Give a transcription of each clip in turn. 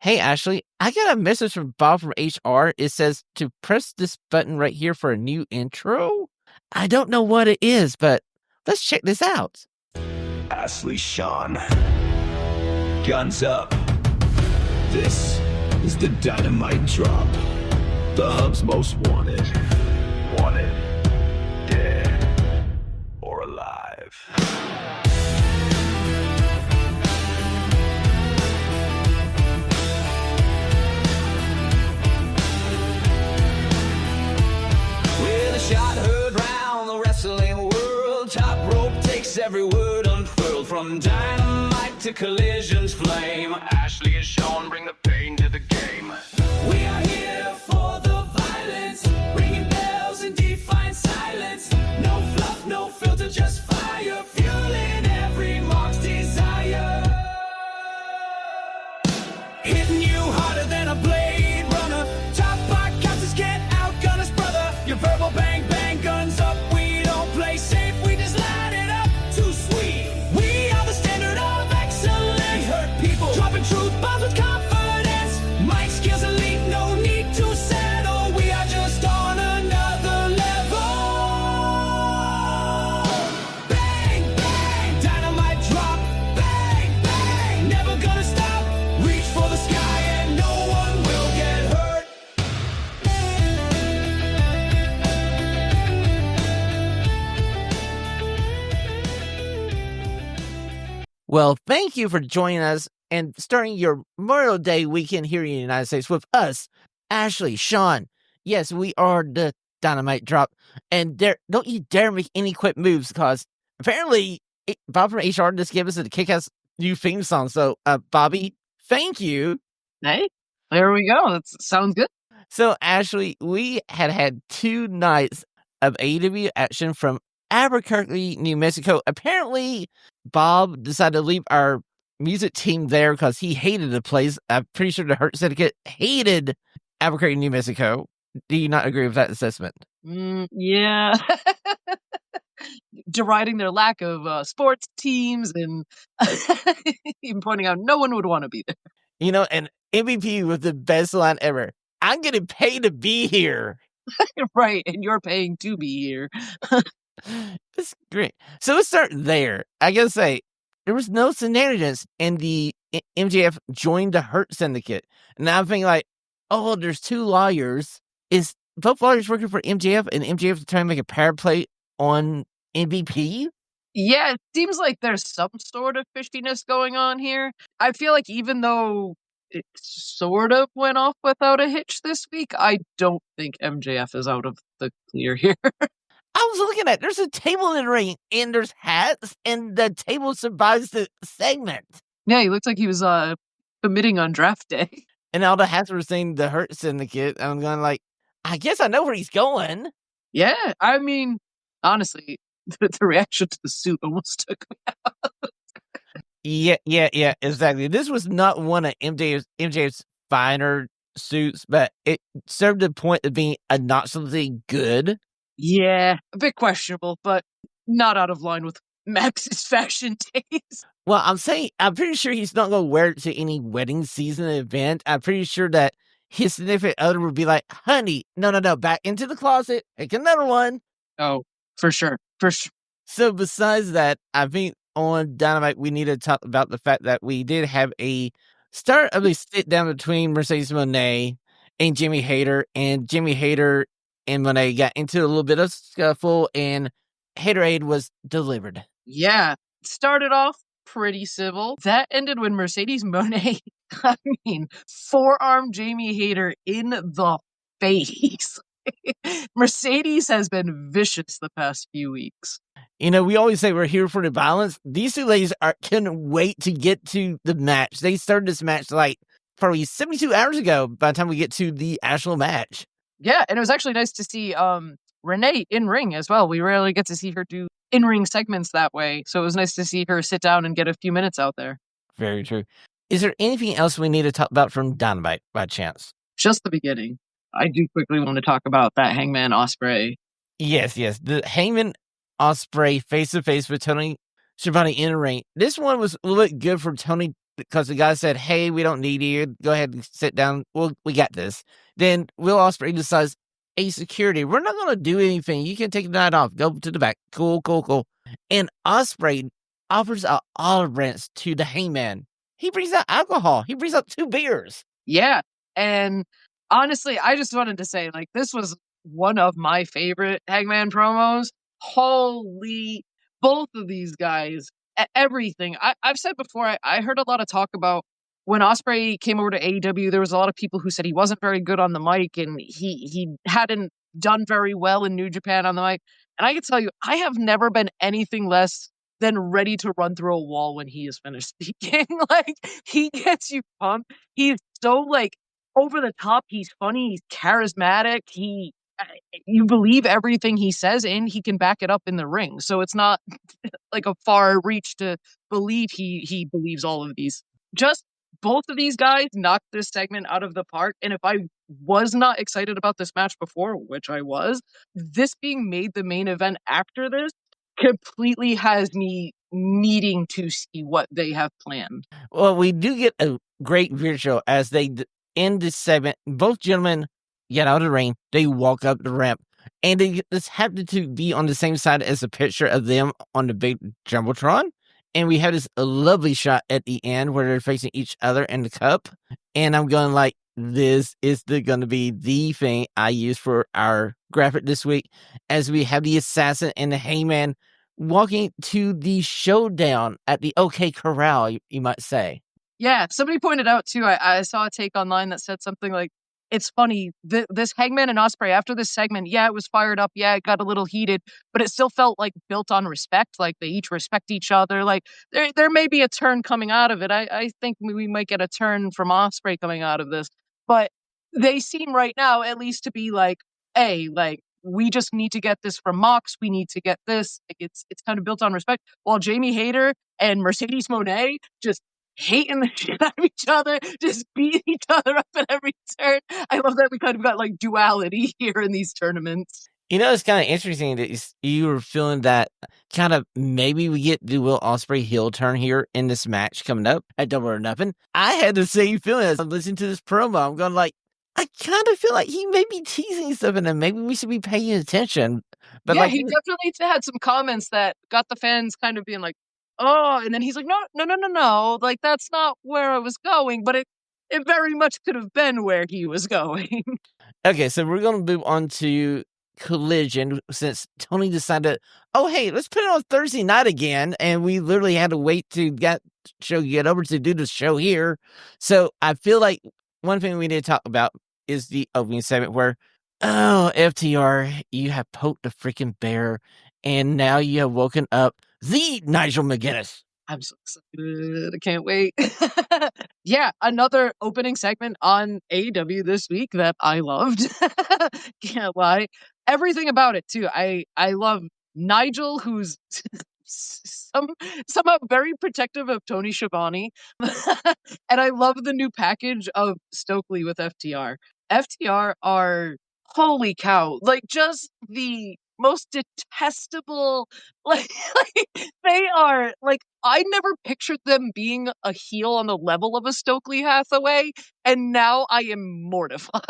Hey, Ashley, I got a message from Bob from HR. It says to press this button right here for a new intro. I don't know what it is, but let's check this out. Ashlee, Shawn. Guns up. This is the Dynamite Drop. The Hub's most wanted. Wanted. Dead. Or alive. With a shot heard round the wrestling world, top rope takes every word unfurled. From Dynamite to Collision's flame, Ashlee and Shawn bring the pain to the game. We are here for the violence, ringing bells and defying silence. No fluff, no filter, just fire, fueling every mark's desire. Hitting you harder than a blade runner. Top podcasters can't outgun us, brother. Your verbal bang bang, guns up. We don't play safe, we just light it up. Too sweet. We are the standard of excellence. We hurt people, dropping truth bombs with confidence. Mic skills elite, no need to settle. We are just on another level. Bang bang, dynamite drop. Bang bang, never gonna stop. Reach for the sky and no one will get hurt. Well, thank you for joining us and starting your Memorial Day weekend here in the United States with us, Ashlee, Shawn. Yes, we are the Dynamite Drop. And don't you dare make any quick moves because apparently Bob from HR just gave us a kick-ass new theme song. So, Bobby, thank you. Hey, there we go. That sounds good. So, Ashley, we had 2 nights of AEW action from Albuquerque, New Mexico. Apparently, Bob decided to leave our music team there because he hated the place. I'm pretty sure the Hurt Syndicate hated Albuquerque, New Mexico. Do you not agree with that assessment? Yeah. Deriding their lack of sports teams and even pointing out no one would want to be there. You know, and MVP was the best line ever. I'm getting paid to be here. Right, and you're paying to be here. It's great. So let's start there. I gotta say, there was no shenanigans, and the MJF joined the Hurt Syndicate. And now I'm thinking like, oh, there's 2 lawyers. Is both lawyers working for MJF, and MJF trying to make a power play on MVP? Yeah, it seems like there's some sort of fishiness going on here. I feel like even though it sort of went off without a hitch this week, I don't think MJF is out of the clear here. I was looking at, there's a table in the ring, and there's hats, and the table survives the segment. Yeah, he looked like he was committing on draft day. And all the hats were saying the Hurt Syndicate. I'm going like, I guess I know where he's going. Yeah, I mean, honestly, the reaction to the suit almost took me out. Yeah, exactly. This was not one of MJF's finer suits, but it served the point of being obnoxiously good. Yeah, a bit questionable, but not out of line with Max's fashion taste. Well, I'm pretty sure he's not going to wear it to any wedding season event. I'm pretty sure that his significant other would be like, honey, no, back into the closet, take another one. Oh, for sure. So besides that, I think on Dynamite, we need to talk about the fact that we did have a start of a sit down between Mercedes Moné and Jimmy Hayter, and Jimmy Hayter and Moné got into a little bit of scuffle, and Haterade was delivered. Yeah, started off pretty civil. That ended when Mercedes Moné, forearm Jamie Hayter in the face. Mercedes has been vicious the past few weeks. You know, we always say we're here for the violence. These 2 ladies couldn't wait to get to the match. They started this match like probably 72 hours ago by the time we get to the actual match. Yeah, and it was actually nice to see Renee in ring as well. We rarely get to see her do in-ring segments that way, so it was nice to see her sit down and get a few minutes out there. Very true. Is there anything else we need to talk about from Dynamite by chance? Just the beginning. I do quickly want to talk about that Hangman Ospreay. Yes. The Hangman Ospreay face-to-face with Tony Schiavone in the ring. This one was a little bit good for Tony because the guy said, "Hey, we don't need you. Go ahead and sit down. We got this." Then Will Ospreay decides, "Hey, security, we're not going to do anything. You can take the night off. Go to the back. Cool, cool, cool." And Ospreay offers an olive branch to the Hangman. He brings out alcohol. He brings out 2 beers. Yeah. And honestly, I just wanted to say, like, this was one of my favorite Hangman promos. Holy, both of these guys, everything. I've said before, I heard a lot of talk about when Ospreay came over to AEW, there was a lot of people who said he wasn't very good on the mic and he hadn't done very well in New Japan on the mic. And I can tell you, I have never been anything less than ready to run through a wall when he is finished speaking. Like, he gets you pumped. He's so, like, over the top. He's funny. He's charismatic. You believe everything he says, and he can back it up in the ring. So it's not like a far reach to believe he believes all of these. Just both of these guys knocked this segment out of the park. And if I was not excited about this match before, which I was, this being made the main event after this completely has me needing to see what they have planned. Well, we do get a great visual as they end this segment. Both gentlemen get out of the ring. They walk up the ramp, and they just happen to be on the same side as a picture of them on the big jumbotron. And we have this lovely shot at the end where they're facing each other in the cup. And I'm going like, this is going to be the thing I use for our graphic this week, as we have the assassin and the Hangman walking to the showdown at the OK Corral, you might say. Yeah, somebody pointed out too, I saw a take online that said something like, it's funny, this Hangman and Ospreay, after this segment, yeah, it was fired up, yeah, it got a little heated, but it still felt like built on respect, like they each respect each other. Like, there may be a turn coming out of it. I think we might get a turn from Ospreay coming out of this, but they seem right now at least to be like, hey, like, we just need to get this from Mox. We need to get this. Like, it's kind of built on respect. While Jamie Hayter and Mercedes Moné just hating the shit out of each other, just beating each other up at every turn. I love that we kind of got like duality here in these tournaments. You know, it's kind of interesting that you were feeling that kind of maybe we get the Will Ospreay heel turn here in this match coming up at Double or Nothing. I had the same feeling as I'm listening to this promo. I'm going like, I kind of feel like he may be teasing something and maybe we should be paying attention. But yeah, like, he definitely had some comments that got the fans kind of being like, oh, and then he's like, no, like, that's not where I was going, but it very much could have been where he was going. Okay, so we're going to move on to Collision, since Tony decided, oh, hey, let's put it on Thursday night again, and we literally had to wait to get over to do the show here. So I feel like one thing we need to talk about is the opening segment where, oh, FTR, you have poked the freaking bear, and now you have woken up the Nigel McGuinness. I'm so excited. I can't wait. Yeah, another opening segment on AEW this week that I loved. Can't lie. Everything about it, too. I love Nigel, who's somehow very protective of Tony Schiavone. And I love the new package of Stokely with FTR. FTR are, holy cow, like, just the most detestable, like they are, like, I never pictured them being a heel on the level of a Stokely Hathaway, and now I am mortified.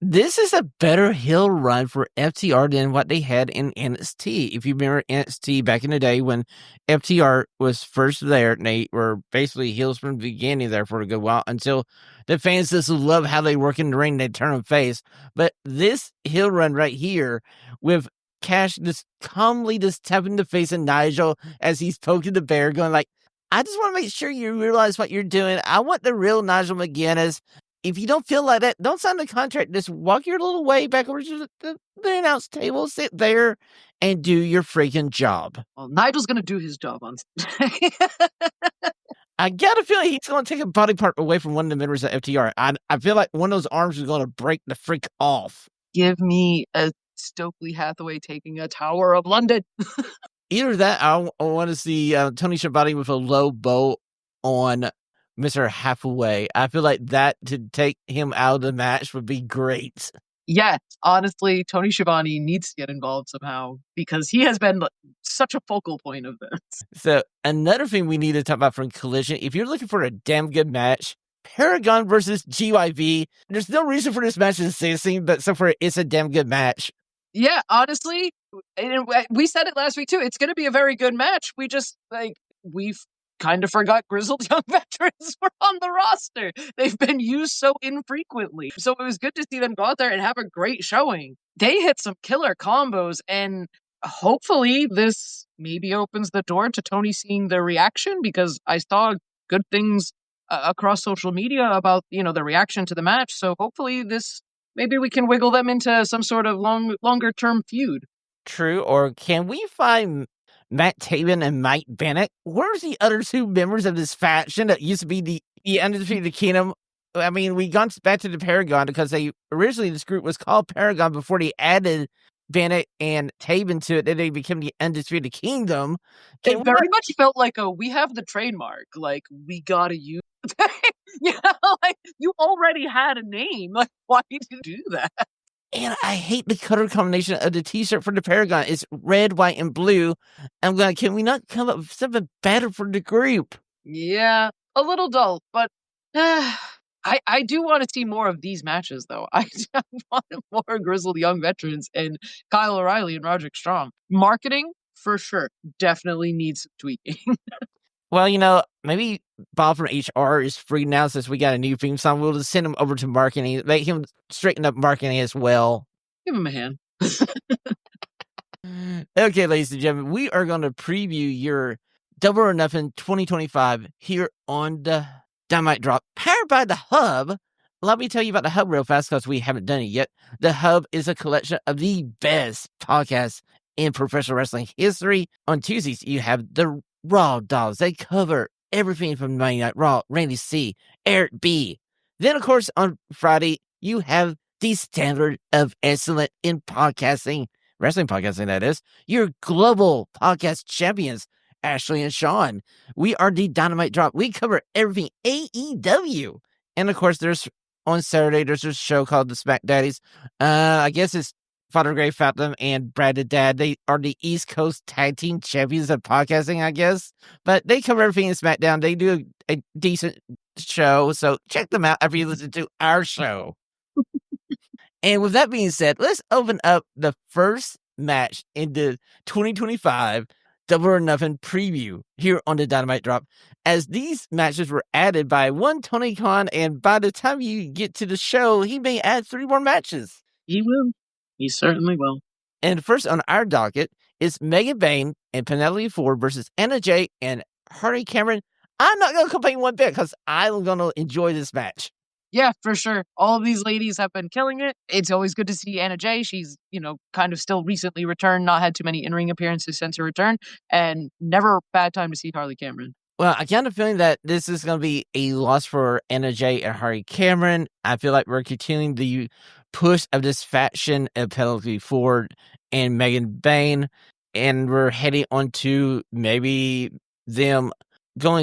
This is a better heel run for FTR than what they had in NXT. If you remember NXT back in the day when FTR was first there, and they were basically heels from the beginning there for a good while until the fans just love how they work in the ring, they turn them face. But this heel run right here with Cash just calmly just tapping the face of Nigel as he's poking the bear, going like, I just want to make sure you realize what you're doing. I want the real Nigel McGuinness. If you don't feel like that, don't sign the contract. Just walk your little way back over to the announce table, sit there, and do your freaking job. Well, Nigel's going to do his job on Sunday. I got a feeling he's going to take a body part away from one of the members of FTR. I feel like one of those arms is going to break the freak off. Give me a Stokely Hathaway taking a Tower of London. Either that, I want to see Tony Schiavone with a low bow on Mr. Hathaway. I feel like that to take him out of the match would be great. Yes, honestly, Tony Schiavone needs to get involved somehow because he has been such a focal point of this. So another thing we need to talk about from Collision, if you're looking for a damn good match, Paragon versus GYV. There's no reason for this match to say anything, but so far it's a damn good match. Yeah, honestly, we said it last week too. It's going to be a very good match. We've kind of forgot grizzled young veterans were on the roster. They've been used so infrequently. So it was good to see them go out there and have a great showing. They hit some killer combos, and hopefully this maybe opens the door to Tony seeing the reaction, because I saw good things across social media about, the reaction to the match. So hopefully maybe we can wiggle them into some sort of longer term feud. True, or can we find Matt Taven and Mike Bennett? Where's the other two members of this faction that used to be the Undisputed Kingdom? I mean, we gone back to the Paragon because originally this group was called Paragon before they added Bennett and Taven to it. Then they became the Undisputed Kingdom. It very much felt like we have the trademark. Like, we gotta use like, you already had a name. Like, why did you do that? And I hate the color combination of the t-shirt for the Paragon. It's red, white, and blue. I'm like, can we not come up with something better for the group? Yeah, a little dull, but I do want to see more of these matches, though. I want more grizzled young veterans and Kyle O'Reilly and Roderick Strong. Marketing, for sure, definitely needs tweaking. Well, maybe Bob from HR is free now since we got a new theme song. We'll just send him over to marketing, make him straighten up marketing as well. Give him a hand. Okay, ladies and gentlemen, we are going to preview your Double or Nothing 2025 here on the Dynamite Drop, powered by The Hub. Let me tell you about The Hub real fast because we haven't done it yet. The Hub is a collection of the best podcasts in professional wrestling history. On Tuesdays, you have the Raw Dolls. They cover everything from Monday Night Raw, Randy C, Eric B. Then, of course, on Friday, you have the standard of excellence in podcasting, wrestling podcasting, that is, your global podcast champions, Ashlee and Shawn. We are the Dynamite Drop. We cover everything AEW. And, of course, on Saturday, there's a show called The Smack Daddies. I guess it's Father Gray Fathom and Brad the Dad. They are the East Coast Tag Team Champions of podcasting, I guess. But they cover everything in SmackDown. They do a decent show, so check them out after you listen to our show. And with that being said, let's open up the first match in the 2025 Double or Nothing preview here on the Dynamite Drop, as these matches were added by one Tony Khan, and by the time you get to the show, he may add 3 more matches. He will. He certainly will. And first on our docket is Megan Bayne and Penelope Ford versus Anna Jay and Hardy Cameron. I'm not going to complain one bit because I'm going to enjoy this match. Yeah, for sure. All of these ladies have been killing it. It's always good to see Anna Jay. She's, kind of still recently returned, not had too many in-ring appearances since her return, and never a bad time to see Harley Cameron. Well, I got a feeling that this is going to be a loss for Anna Jay and Hardy Cameron. I feel like we're continuing the push of this faction of Penelope Ford and Megan Bayne, and we're heading on to maybe them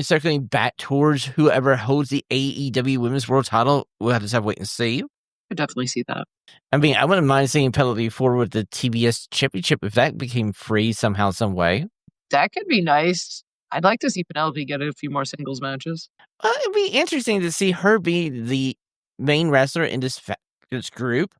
circling back towards whoever holds the AEW Women's World Title. We'll have to wait and see. I definitely see that. I mean, I wouldn't mind seeing Penelope Ford with the TBS Championship if that became free somehow, some way. That could be nice. I'd like to see Penelope get a few more singles matches. It'd be interesting to see her be the main wrestler in this group,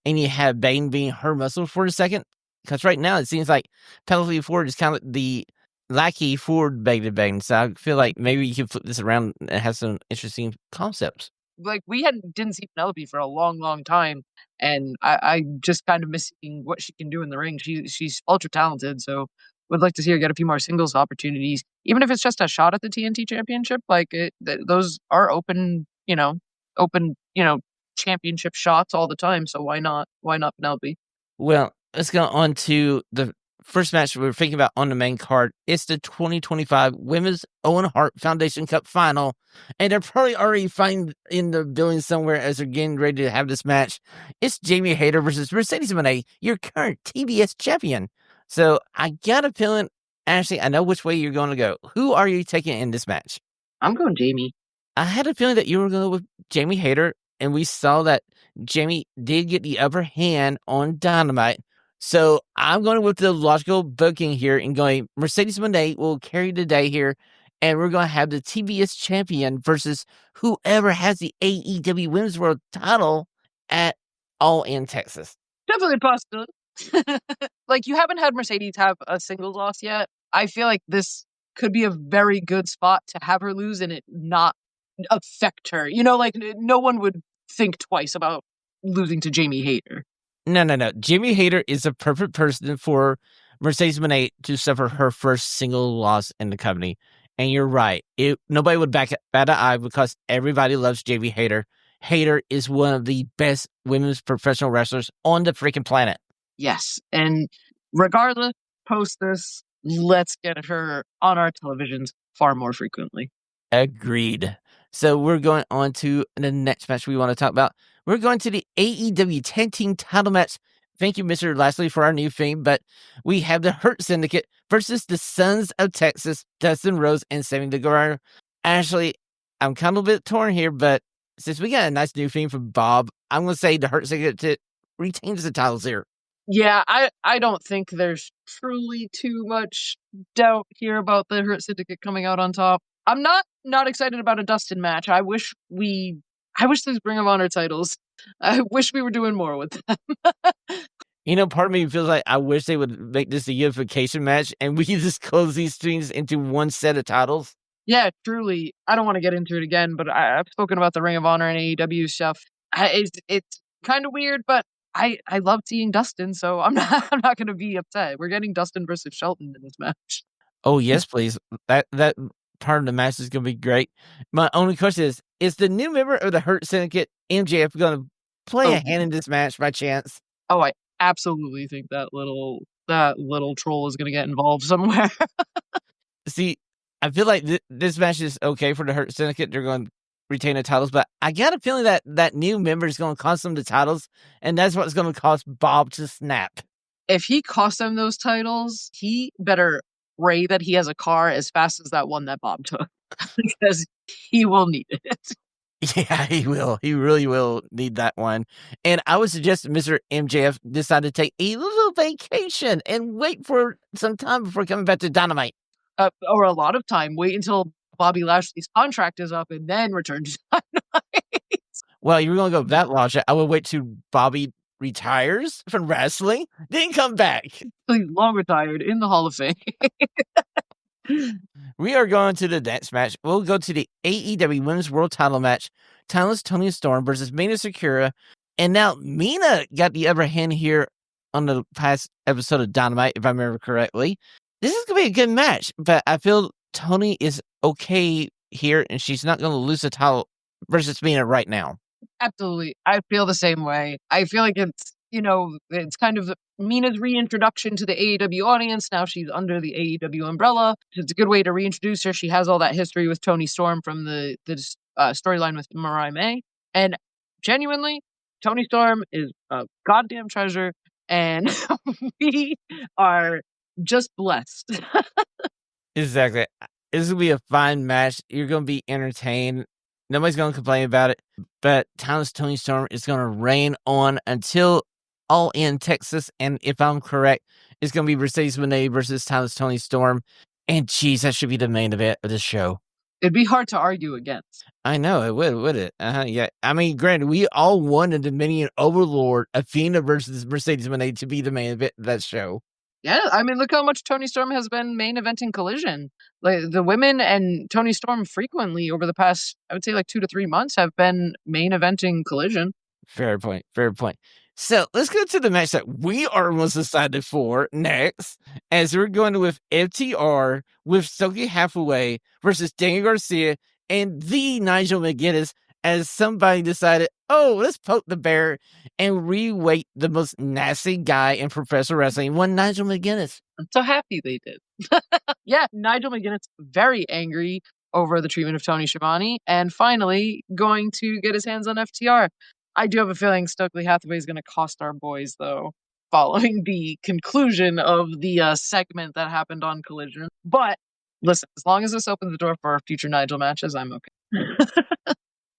and you have Bayne being her muscle for a second. Because right now it seems like Penelope Ford is kind of the lackey Ford Bayne. So I feel like maybe you could flip this around and have some interesting concepts. Like, we didn't see Penelope for a long, long time, and I just kind of missing what she can do in the ring. She's ultra talented, so would like to see her get a few more singles opportunities, even if it's just a shot at the TNT Championship. Like, those are open championship shots all the time. So why not Penelope? Well, let's go on to the first match we're thinking about on the main card. It's the 2025 Women's Owen Hart Foundation Cup Final, and they're probably already fighting in the building somewhere as they're getting ready to have this match. It's Jamie Hayter versus Mercedes Moné, your current TBS champion. So I got a feeling, Ashley, I know which way you're going to go. Who are you taking in this match? I'm going Jamie. I had a feeling that you were going to go with Jamie Hayter, and we saw that Jamie did get the upper hand on Dynamite. So I'm going with the logical booking here and going Mercedes Moné will carry the day here. And we're going to have the TBS champion versus whoever has the AEW Women's World title at All In Texas. Definitely possible. Like, you haven't had Mercedes have a singles loss yet. I feel like this could be a very good spot to have her lose and it not affect her. You know, like, no one would think twice about losing to Jamie Hayter. No. Jamie Hayter is a perfect person for Mercedes Moné to suffer her first single loss in the company. And you're right. Nobody would bat an eye because everybody loves Jamie Hayter. Hayter is one of the best women's professional wrestlers on the freaking planet. Yes. And regardless, post this, let's get her on our televisions far more frequently. Agreed. So we're going on to the next match we want to talk about. We're going to the AEW Tag Team title match. Thank you, Mr. Lashley, for our new theme. But we have the Hurt Syndicate versus the Sons of Texas, Dustin Rhodes and Sammy Guevara. Ashley, I'm kind of a bit torn here, but since we got a nice new theme from Bob, I'm going to say the Hurt Syndicate retains the titles here. Yeah, I don't think there's truly too much doubt here about the Hurt Syndicate coming out on top. I'm not excited about a Dustin match. I wish these Ring of Honor titles. I wish we were doing more with them. Part of me feels like I wish they would make this a unification match and we could just close these things into one set of titles. Yeah, truly. I don't want to get into it again, but I've spoken about the Ring of Honor and AEW stuff. It's kind of weird, but I love seeing Dustin, so I'm not going to be upset. We're getting Dustin versus Shelton in this match. Oh yes, please. That part of the match is going to be great. My only question is the new member of the Hurt Syndicate, MJF, going to play a hand in this match by chance? Oh, I absolutely think that little troll is going to get involved somewhere. See, I feel like this match is okay for the Hurt Syndicate. They're going to retain the titles, but I got a feeling that new member is going to cost them the titles, and that's what's going to cause Bob to snap. If he costs them those titles, he better pray that he has a car as fast as that one that Bob took, because he will need it. Yeah, he will. He really will need that one. And I would suggest Mr. MJF decide to take a little vacation and wait for some time before coming back to Dynamite. Or a lot of time. Wait until Bobby Lashley's contract is up and then return to Dynamite. Well, you're going to go that logic. I would wait till Bobby retires from wrestling, then come back. He's long retired in the Hall of Fame. We are going to the next match. We'll go to the AEW Women's World Title match. Timeless Toni Storm versus Mina Sakura. And now Mina got the upper hand here on the past episode of Dynamite, if I remember correctly. This is going to be a good match, but I feel Toni is okay here, and she's not going to lose the title versus Mina right now. Absolutely. I feel the same way. I feel like it's kind of Mina's reintroduction to the AEW audience. Now she's under the AEW umbrella. It's a good way to reintroduce her. She has all that history with Toni Storm from the storyline with Mariah May. And genuinely, Toni Storm is a goddamn treasure, and we are just blessed. Exactly. This will be a fine match. You're going to be entertained. Nobody's going to complain about it. But Timeless Toni Storm is going to reign on until All In Texas. And if I'm correct, it's going to be Mercedes Moné versus Timeless Toni Storm. And geez, that should be the main event of the show. It'd be hard to argue against. I know it would it? Yeah. I mean, granted, we all wanted Dominion Overlord, Athena versus Mercedes Moné to be the main event of that show. Yeah, I mean, look how much Toni Storm has been main eventing Collision. Like, the women and Toni Storm frequently over the past, I would say, like 2 to 3 months have been main eventing Collision. Fair point. So let's go to the match that we are most excited for next, as we're going with FTR with Stokely Hathaway versus Daniel Garcia and the Nigel McGuinness, as somebody decided, let's poke the bear and re-weight the most nasty guy in professional wrestling, one Nigel McGuinness. I'm so happy they did. Yeah, Nigel McGuinness very angry over the treatment of Tony Schiavone, and finally going to get his hands on FTR. I do have a feeling Stokely Hathaway is going to cost our boys, though, following the conclusion of the segment that happened on Collision. But listen, as long as this opens the door for our future Nigel matches, I'm okay.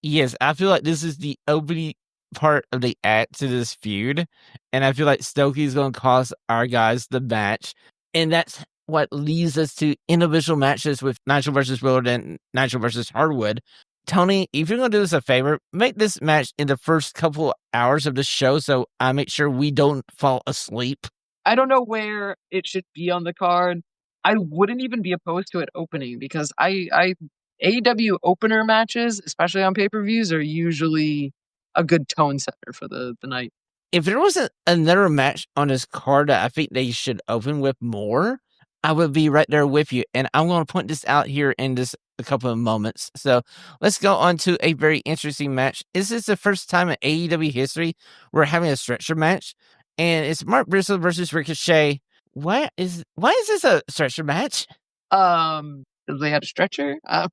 Yes, I feel like this is the opening part of the act to this feud, and I feel like Stokey's going to cost our guys the match, and that's what leads us to individual matches with Nigel versus Willard and Nigel versus Hardwood. Tony, if you're going to do us a favor, make this match in the first couple hours of the show so I make sure we don't fall asleep. I don't know where it should be on the card. I wouldn't even be opposed to it opening because AEW opener matches, especially on pay-per-views, are usually a good tone setter for the night. If there wasn't another match on this card that I think they should open with more, I would be right there with you. And I'm going to point this out here in just a couple of moments. So let's go on to a very interesting match. This is the first time in AEW history we're having a stretcher match. And it's Mark Briscoe versus Ricochet. Why is this a stretcher match? They had a stretcher. I'm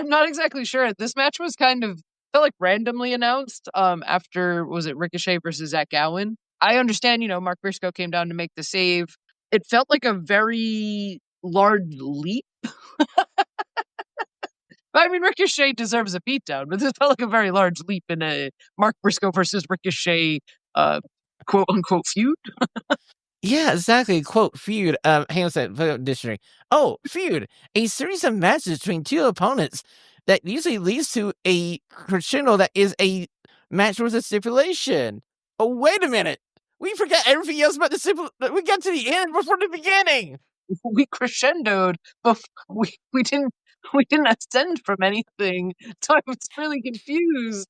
not exactly sure. This match was kind of felt like randomly announced. After was it Ricochet versus Zach Gowen? I understand. Mark Briscoe came down to make the save. It felt like a very large leap. I mean, Ricochet deserves a beatdown, but this felt like a very large leap in a Mark Briscoe versus Ricochet, quote unquote feud. Yeah, exactly. Quote, feud. Hang on a second. Dictionary. Oh, feud. A series of matches between two opponents that usually leads to a crescendo that is a match with a stipulation. Oh, wait a minute. We forgot everything else about the stipulation. We got to the end before the beginning. We crescendoed, but we didn't ascend from anything. So I was really confused.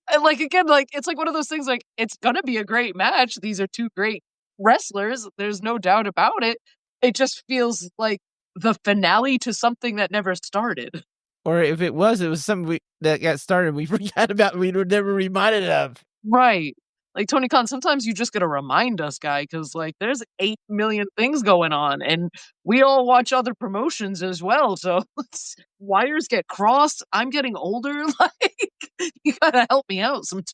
And again, it's like one of those things, it's gonna be a great match. These are two great wrestlers. There's no doubt about it. It just feels like the finale to something that never started. Or if it was something that got started we forgot about, we were never reminded of. Right. Like Tony Khan, sometimes you just gotta remind us, guy, because there's 8 million things going on, and we all watch other promotions as well. So wires get crossed. I'm getting older. You gotta help me out sometimes.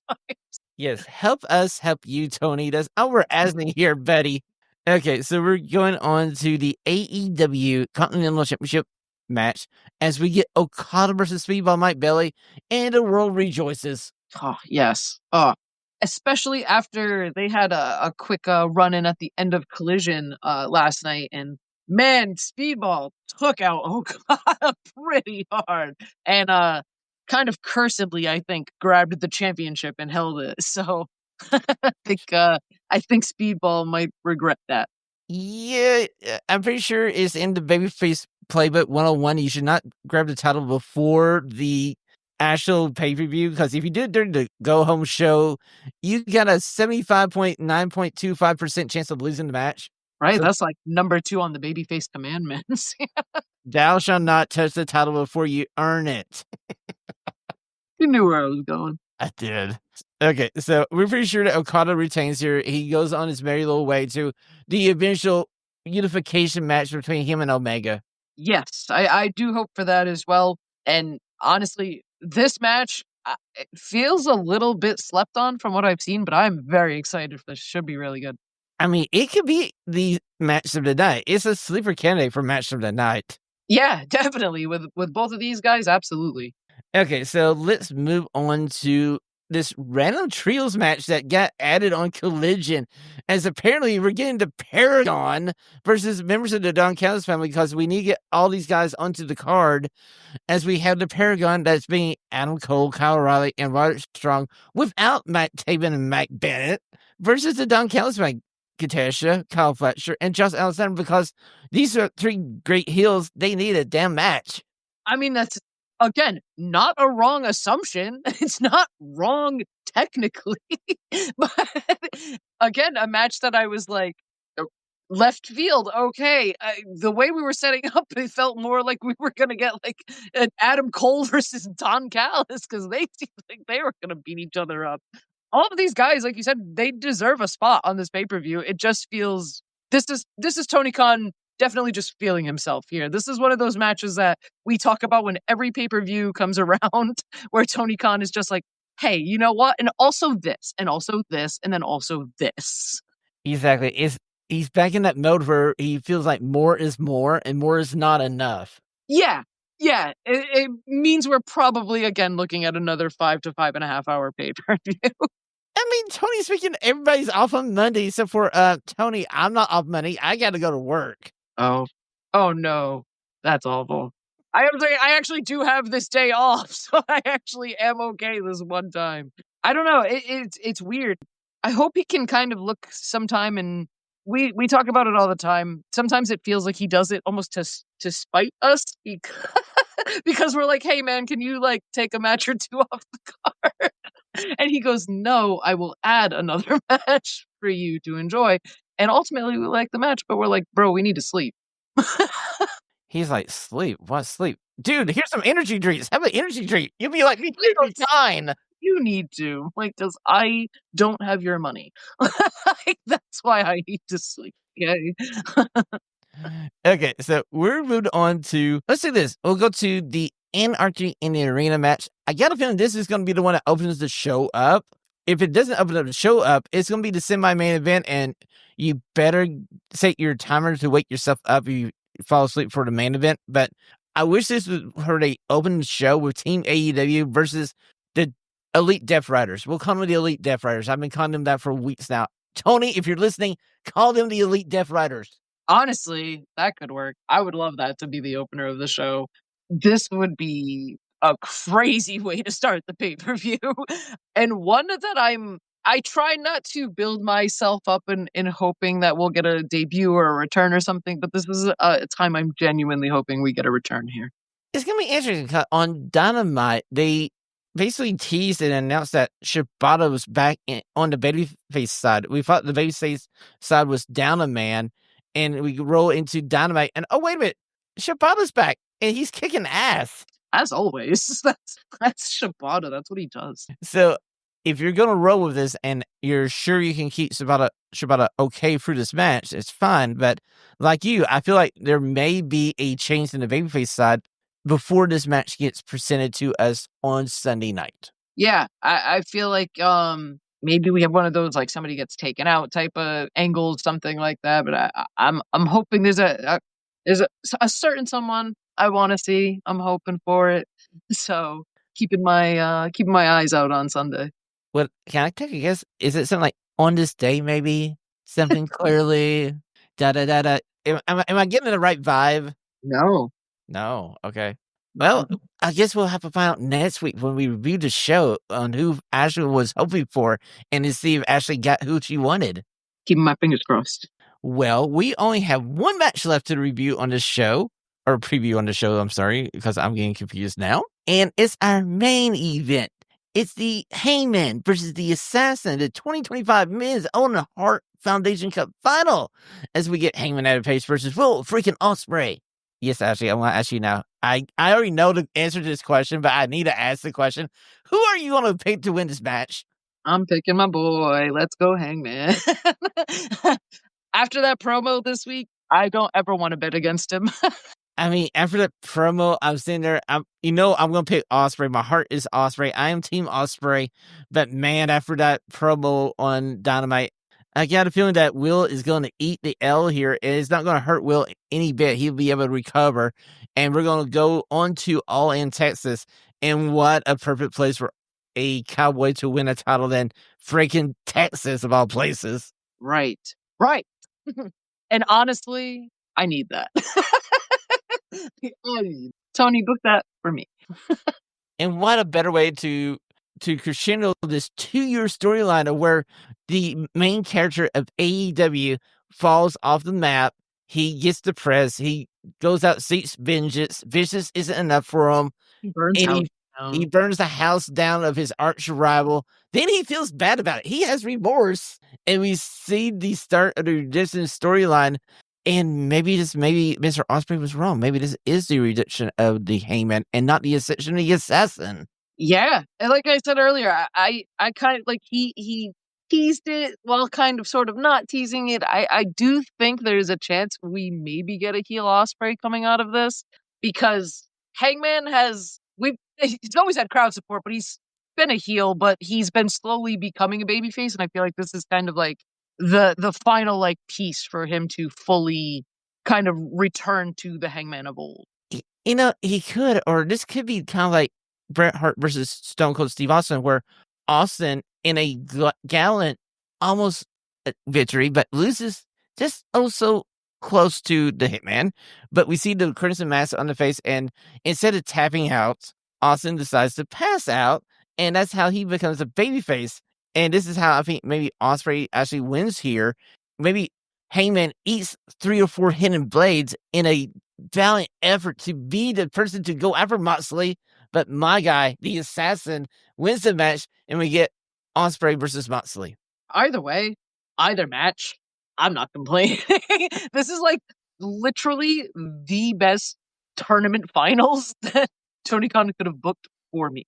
Yes, help us help you, Tony. That's our asking here, Betty. Okay, so we're going on to the AEW Continental Championship match as we get Okada versus Speedball Mike Bailey, and the world rejoices. Oh, yes. Oh, especially after they had a quick run-in at the end of Collision last night, and man, Speedball took out Okada pretty hard, and kind of cursedly, I think, grabbed the championship and held it. So I think Speedball might regret that. Yeah, I'm pretty sure it's in the Babyface Playbook 101. You should not grab the title before the actual pay-per-view, because if you do it during the go-home show, you got a 75.9.25% chance of losing the match. Right, so, that's like number 2 on the Babyface commandments. Thou shalt not touch the title before you earn it. You knew where I was going. I did. Okay, so we're pretty sure that Okada retains here. He goes on his merry little way to the eventual unification match between him and Omega. Yes, I do hope for that as well. And honestly, this match it feels a little bit slept on from what I've seen, but I'm very excited for this. Should be really good. I mean, it could be the match of the night. It's a sleeper candidate for match of the night. Yeah, definitely. With both of these guys, absolutely. Okay, so let's move on to this random trios match that got added on Collision, as apparently we're getting the Paragon versus members of the Don Callis family, because we need to get all these guys onto the card, as we have the Paragon that's being Adam Cole, Kyle O'Reilly, and Roderick Strong without Matt Taven and Mike Bennett, versus the Don Callis family, Katasha, Kyle Fletcher, and Josh Alexander, because these are 3 great heels. They need a damn match. I mean, that's, again, not a wrong assumption. It's not wrong technically. But again, a match that I was like, left field, okay. The way we were setting up, it felt more like we were going to get like an Adam Cole versus Don Callis, because they seemed like they were going to beat each other up. All of these guys, like you said, they deserve a spot on this pay-per-view. It just feels, this is Tony Khan definitely just feeling himself here. This is one of those matches that we talk about when every pay-per-view comes around, where Tony Khan is just like, hey, you know what? And also this, and also this, and then also this. Exactly. He's back in that mode where he feels like more is more and more is not enough. Yeah. Yeah, it means we're probably again looking at another 5 to 5.5 hour pay-per-view. I mean, Tony's speaking, everybody's off on Monday except for Tony. I'm not off Monday. I got to go to work. Oh no, that's awful. I am saying I actually do have this day off, so I actually am okay this one time. I don't know. It's weird. I hope he can kind of look sometime, and we talk about it all the time. Sometimes it feels like he does it almost to spite us because we're like, hey man, can you like take a match or two off the card? And he goes, no, I will add another match for you to enjoy. And ultimately, we like the match, but we're like, bro, we need to sleep. He's like, sleep? What sleep? Dude, here's some energy drinks. Have an energy drink. You'll be like, you'll be fine. You need to. Like, because I don't have your money. Like, that's why I need to sleep. Okay. Okay, so we're moved on to, let's do this. We'll go to the Anarchy in the Arena match. I got a feeling this is going to be the one that opens the show up. If it doesn't open up the show up, it's going to be the semi-main event, and you better set your timer to wake yourself up if you fall asleep for the main event. But I wish this was where they open the show with Team AEW versus the Elite Death Riders. We'll call them the Elite Death Riders. I've been calling them that for weeks now. Tony, if you're listening, call them the Elite Death Riders. Honestly, that could work. I would love that to be the opener of the show. This would be a crazy way to start the pay-per-view. And one that I try not to build myself up in hoping that we'll get a debut or a return or something, but this is a time I'm genuinely hoping we get a return here. It's going to be interesting because on Dynamite, they basically teased and announced that Shibata was back on the babyface side. We thought the babyface side was down a man, and we roll into Dynamite, and oh, wait a minute, Shibata's back, and he's kicking ass. As always, that's Shibata. That's what he does. So if you're going to roll with this and you're sure you can keep Shibata okay through this match, it's fine. But like you, I feel like there may be a change in the babyface side before this match gets presented to us on Sunday night. Yeah, I feel like maybe we have one of those like somebody gets taken out type of angles, something like that. But I'm hoping there's a certain someone I want to see. I'm hoping for it. So keeping my eyes out on Sunday. Well, can I take a guess? Is it something like on this day, maybe something clearly? Da da da da. Am I getting the right vibe? No. No. Okay. Well, I guess we'll have to find out next week when we review the show on who Ashlee was hoping for and to see if Ashlee got who she wanted. Keeping my fingers crossed. Well, we only have one match left to review on this show, or preview on the show, I'm sorry, because I'm getting confused now. And it's our main event. It's the Hangman versus the Assassin, the 2025 Men's Owen Hart Foundation Cup final, as we get Hangman Adam Page versus Will freaking Ospreay. Yes, Ashlee, I want to ask you now. I already know the answer to this question, but I need to ask the question. Who are you going to pick to win this match? I'm picking my boy. Let's go, Hangman. After that promo this week, I don't ever want to bet against him. I mean, after that promo, I'm sitting there. I'm going to pick Ospreay. My heart is Ospreay. I am Team Ospreay. But man, after that promo on Dynamite, I got a feeling that Will is going to eat the L here. And it's not going to hurt Will any bit. He'll be able to recover. And we're going to go on to All In Texas. And what a perfect place for a cowboy to win a title than freaking Texas, of all places. Right. And honestly, I need that. Tony, book that for me. And what a better way to crescendo this 2-year storyline of where the main character of AEW falls off the map. He gets depressed. He goes out, seeks vengeance. Vengeance isn't enough for him. He burns the house down of his arch rival. Then he feels bad about it. He has remorse. And we see the start of the redemption storyline. And maybe Mr. Ospreay was wrong. Maybe this is the redemption of the Hangman and not the ascension of the Assassin. Yeah. And like I said earlier, I kind of like he teased it while kind of sort of not teasing it. I do think there's a chance we maybe get a heel Ospreay coming out of this because Hangman he's always had crowd support, but he's been a heel, but he's been slowly becoming a babyface. And I feel like this is kind of like the final like piece for him to fully kind of return to the Hangman of old. He could, or this could be kind of like Bret Hart versus Stone Cold Steve Austin, where Austin, in a gallant, almost victory, but loses just so close to the Hitman. But we see the crimson mask on the face, and instead of tapping out, Austin decides to pass out, and that's how he becomes a babyface. And this is how I think maybe Ospreay actually wins here. Maybe Heyman eats 3 or 4 hidden blades in a valiant effort to be the person to go after Moxley, but my guy, the assassin, wins the match, and we get Ospreay versus Moxley. Either way, either match, I'm not complaining. This is like literally the best tournament finals that Tony Khan could have booked for me.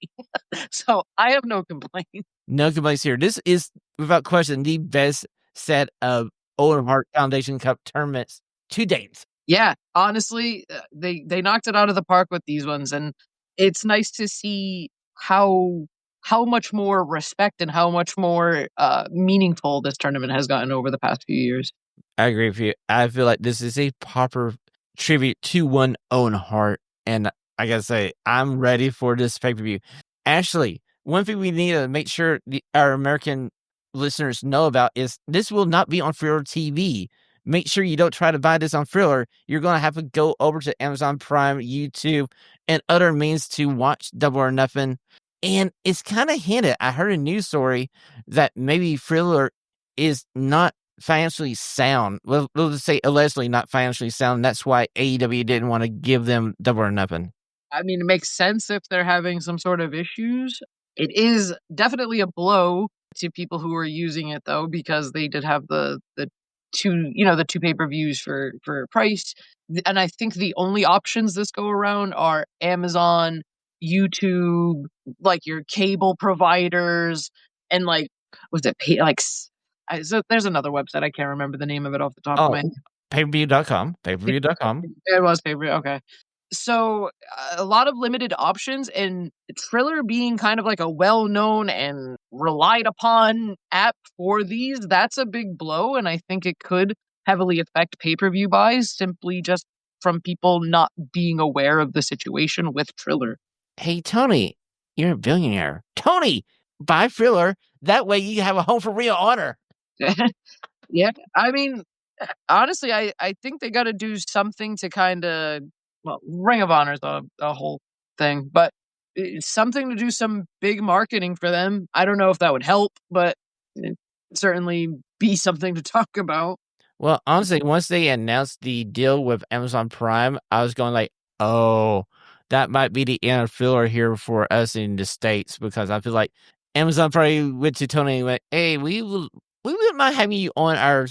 So I have no complaints. No complaints here. This is, without question, the best set of Owen Hart Foundation Cup tournaments to date. Yeah, honestly, they knocked it out of the park with these ones, and it's nice to see how much more respect and how much more meaningful this tournament has gotten over the past few years. I agree with you. I feel like this is a proper tribute to one Owen Hart, and I gotta say, I'm ready for this pay-per-view. Actually, one thing we need to make sure our American listeners know about is this will not be on ThillerTV. Make sure you don't try to buy this on Thriller. You're going to have to go over to Amazon Prime, YouTube, and other means to watch Double or Nothing. And it's kind of hinted. I heard a news story that maybe Thriller is not financially sound. We'll just say allegedly not financially sound. That's why AEW didn't want to give them Double or Nothing. I mean, it makes sense if they're having some sort of issues. It is definitely a blow to people who are using it, though, because they did have the two pay-per-views for a price. And I think the only options this go around are Amazon, YouTube, like your cable providers, and like, was it so there's another website, I can't remember the name of it off the top of my head. Payperview.com. Payperview.com. It was pay-per-view, okay. So a lot of limited options, and Triller being kind of like a well-known and relied upon app for these, that's a big blow. And I think it could heavily affect pay-per-view buys simply just from people not being aware of the situation with Triller. Hey, Tony, you're a billionaire. Tony, buy Thriller. That way you have a home for real honor. Yeah, I mean, honestly, I think they got to do something to kind of, well, Ring of Honor is a whole thing, but it's something to do some big marketing for them. I don't know if that would help, but it'd certainly be something to talk about. Well, honestly, once they announced the deal with Amazon Prime, I was going like, oh, that might be the end of Thriller here for us in the States, because I feel like Amazon probably went to Tony and went, hey, we wouldn't mind having you on our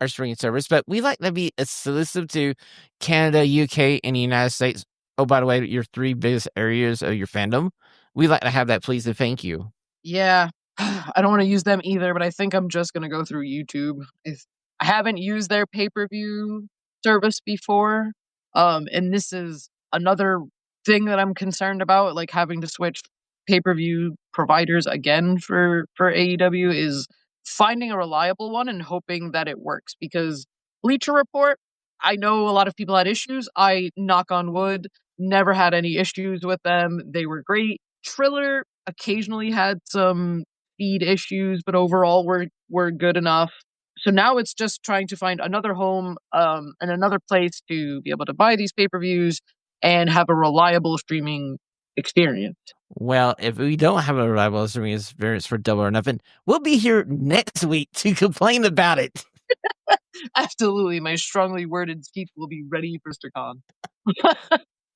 streaming service, but we like to be exclusive to Canada, UK, and the United States. Oh, by the way, your 3 biggest areas of your fandom. We like to have that, please, and thank you. Yeah, I don't want to use them either, but I think I'm just going to go through YouTube. I haven't used their pay-per-view service before, and this is another thing that I'm concerned about, like having to switch pay-per-view providers again for AEW, is finding a reliable one and hoping that it works, because Bleacher Report, I know a lot of people had issues. I, knock on wood, never had any issues with them. They were great. Triller occasionally had some feed issues, but overall were good enough. So now it's just trying to find another home and another place to be able to buy these pay-per-views and have a reliable streaming experience. Well, if we don't have a reliable streaming experience for Double or Nothing, we'll be here next week to complain about it. Absolutely. My strongly worded speech will be ready for Mr. Khan.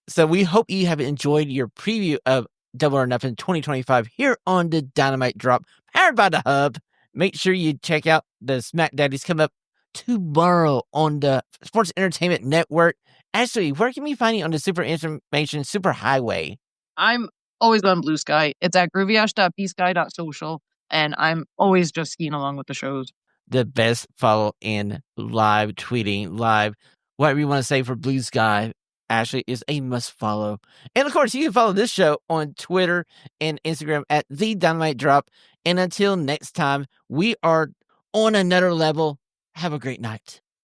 So we hope you have enjoyed your preview of Double or Nothing 2025 here on the Dynamite Drop, powered by the Hub. Make sure you check out the Smack Daddies come up tomorrow on the Sports Entertainment Network. Ashley, where can we find you on the Super Information Super Highway? I'm always on Blue Sky. It's at groovyash.bsky.social, and I'm always just skiing along with the shows. The best follow in live tweeting, live, whatever you want to say for Blue Sky, Ashley is a must follow. And of course, you can follow this show on Twitter and Instagram at The Dynamite Drop. And until next time, we are on another level. Have a great night.